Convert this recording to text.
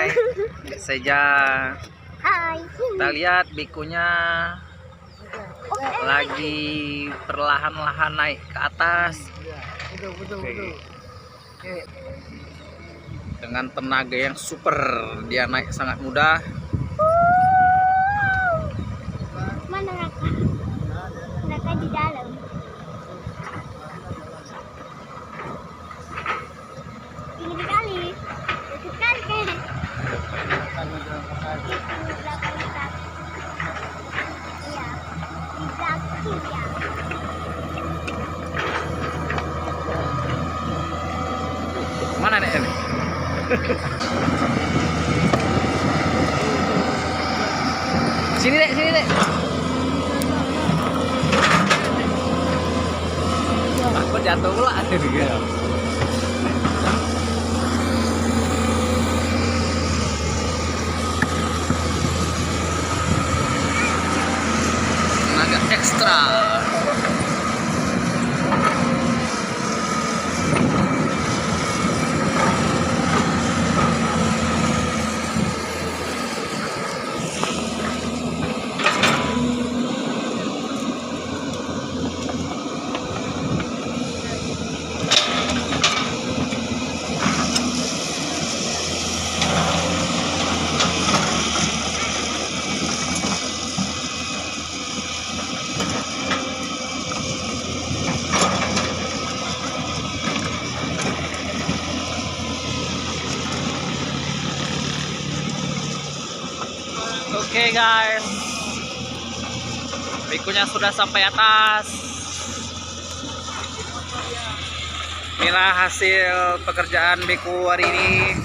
Hai Seja. Hai. Kita lihat bikunya lagi perlahan-lahan naik ke atas. Dengan tenaga yang super, dia naik sangat mudah. Mana Raka? Raka di dalam. Tinggi kali. Dekat kali kan? Di belakang kita. Iya. Di belakang ya. Mana nih ini? Sini dek. Aku jatuh pula. Tenaga ekstra. Oke guys, bikunya sudah sampai atas. Inilah hasil pekerjaan biku hari ini.